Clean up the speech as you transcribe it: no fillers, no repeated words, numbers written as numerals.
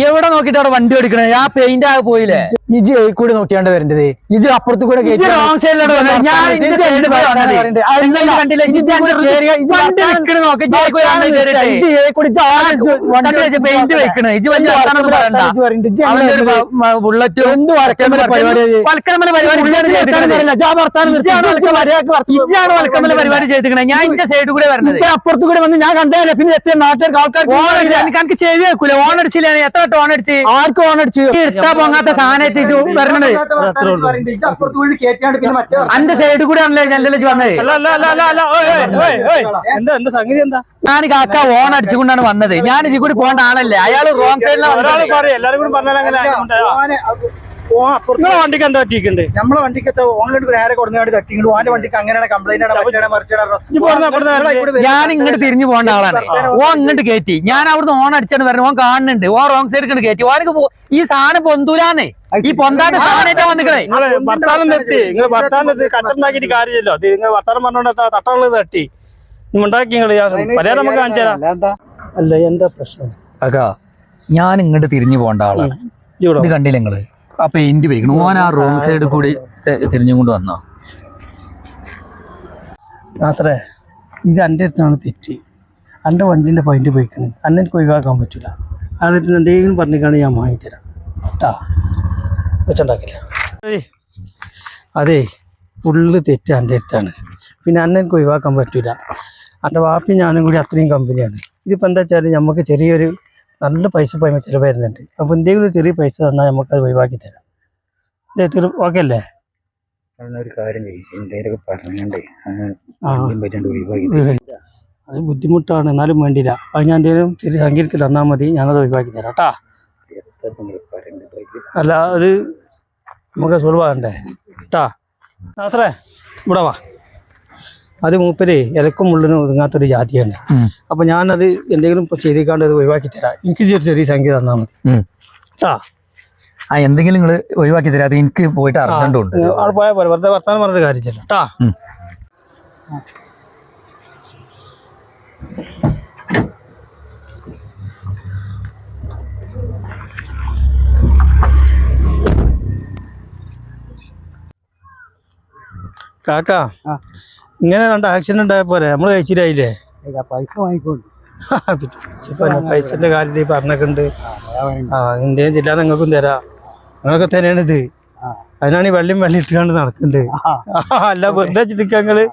എവിടെ നോക്കിട്ട് അവിടെ വണ്ടി ഓടിക്കണേ ആ പെയിന്റ് ആകെ പോയില്ലേ ഇജ് കൂടെ നോക്കിയാണ്ട് വരേണ്ടത് ഇജ് അപ്പുറത്ത് കൂടെ റോങ് സൈഡിലോട്ട് പെയിന്റ് വെക്കണേ ഇജ് ബുള്ളറ്റ് എന്ത് വൽക്കമല പരിപാടി ചെയ്തിരിക്കണേ ഞാൻ എന്റെ സൈഡ് കൂടെ വരണത് അപ്പുറത്ത് കൂടെ വന്ന് ഞാൻ കണ്ടല്ലേ പിന്നെ എത്തിയ നാട്ടുകാർക്ക് ആൾക്കാർക്ക് എനിക്ക് ചെവി വെക്കൂല ഓൺ അടിച്ചില്ല എത്ര ടോൺ അടിച്ച് ആർക്കും ഓൺ അടിച്ചു എടുത്താ പൊങ്ങാത്ത സാധനം വരണത് അന്റെ സൈഡ് കൂടെ ആണല്ലേ ജനലിൽ വന്നത് ഞാൻ കാക്ക ഓൺ അടിച്ചുകൊണ്ടാണ് വന്നത് ഞാൻ ഇതിൽ കൂടി പോകേണ്ട ആളല്ലേ അയാള് റോങ് സൈഡിലാണ് വണ്ടിക്ക് എന്താ പറ്റിയിട്ടുണ്ട് നമ്മളെ വണ്ടിക്ക് ഓൺലൈൻ നേരെ കൊടുങ്ങാണ്ട് തട്ടിങ്ങോട്ട് ഓന്റെ വണ്ടിക്ക് അങ്ങനെയാണ് കംപ്ലൈന്റ് ഞാൻ ഇങ്ങോട്ട് തിരിഞ്ഞു പോകേണ്ട ആളാണ് ഓൻ ഇങ്ങോട്ട് കയറ്റി ഞാൻ അവിടുന്ന് ഓൺ അടിച്ചാണ് വരുന്നത് ഓൻ കാണുന്നുണ്ട് ഓൻ റോങ് സൈഡ് കൊണ്ട് കയറ്റി ഓനക്ക് ഈ സാധനം പൊന്തൂലാന്നേ ഈ പൊന്താത്ത സാധനമായിട്ടാ വന്നിക്കണേ വർത്താനം നിർത്തി നിങ്ങൾ വർത്താനം കത്തുണ്ടാക്കിയിട്ട് കാര്യമില്ലല്ലോ നിങ്ങൾ വർത്താനം പറഞ്ഞോണ്ട് തട്ടുള്ളത് തട്ടി ഉണ്ടാക്കി പലരും നമുക്ക് കാണിച്ചു തരാം അല്ല എന്താ പ്രശ്നം അക്കാ ഞാൻ ഇങ്ങോട്ട് തിരിഞ്ഞു പോകേണ്ട ആളാണ് ഇത് കണ്ടില്ല നിങ്ങള് ആ പെയിന്റ് വെക്കണം ഓൻ ആ റോങ് സൈഡ് കൂടി തിരിഞ്ഞും കൊണ്ട് വന്നോ അത്രേ ഇത് എൻ്റെ അടുത്താണ് തെറ്റ് എൻ്റെ വണ്ടീൻ്റെ പൈൻറ്റ് പോയിക്കണ് അന്നെ എനിക്ക് ഒഴിവാക്കാൻ പറ്റില്ല അതിന് എന്തെങ്കിലും പറഞ്ഞിട്ടാണ് ഞാൻ വാങ്ങിത്തരാം കേട്ടാ വെച്ചുണ്ടാക്കില്ല അതെ ഫുള്ള് തെറ്റ് എൻ്റെ അടുത്താണ് പിന്നെ അന്നെ എനിക്ക് ഒഴിവാക്കാൻ പറ്റില്ല എൻ്റെ വാപ്പി ഞാനും കൂടി അത്രയും കമ്പനിയാണ് ഇതിപ്പോൾ എന്താ വെച്ചാൽ നമുക്ക് ചെറിയൊരു നല്ല പൈസ പോയി ചിലവ് വരുന്നുണ്ട് അപ്പോൾ എന്തെങ്കിലും ഒരു ചെറിയ പൈസ തന്നാൽ നമുക്കത് ഒഴിവാക്കി തരാം ഓക്കെ അല്ലേ ഒരു കാര്യം എന്തെങ്കിലുമൊക്കെ പറഞ്ഞേ അത് ബുദ്ധിമുട്ടാണ് എന്നാലും വേണ്ടിയില്ല അത് ഞാൻ എന്തെങ്കിലും ചെറിയ സംഖ്യക്ക് തന്നാൽ മതി ഞാനത് ഒഴിവാക്കി തരാം കേട്ടാ അല്ല അത് നമുക്ക് സോൾവ് ആകണ്ടേ കേട്ടാ അത്രേ ഇവിടെ വാ അത് മൂപ്പര് ഇലക്കും മുള്ളിനും ഒതുങ്ങാത്തൊരു ജാതിയാണ് അപ്പൊ ഞാനത് എന്തെങ്കിലും ചെയ്തേക്കാണ്ട് അത് ഒഴിവാക്കി തരാം എനിക്ക് ചെറിയ സംഖ്യ തന്നാൽ മതി കേട്ടാ ആ എന്തെങ്കിലും നിങ്ങൾ ഒഴിവാക്കി തരാം അത് എനിക്ക് പോയിട്ട് അർജന്റ് ഉണ്ട് അവിടെ പോയാൽ പോലെ വെറുതെ വർത്താനം പറഞ്ഞൊരു കാര്യമില്ല കേട്ടാ കാക്ക ഇങ്ങനെ രണ്ട് ആക്സിഡന്റ് ഉണ്ടായ പോരെ നമ്മള് കഴിച്ചിട്ടായില്ലേ പൈസ വാങ്ങിക്കോണ്ട് പൈസന്റെ കാര്യം പറഞ്ഞിട്ടുണ്ട് ഇന്ത്യയും ജില്ല നിങ്ങൾക്കും തരാം നിങ്ങളൊക്കെ തന്നെയാണ് ഇത് അതിനാണ് ഈ വെള്ളിയും വെള്ളി ഇട്ടുകൊണ്ട് നടക്കുന്നുണ്ട് അല്ല വെറുതെ ചിരിക്കങ്ങള്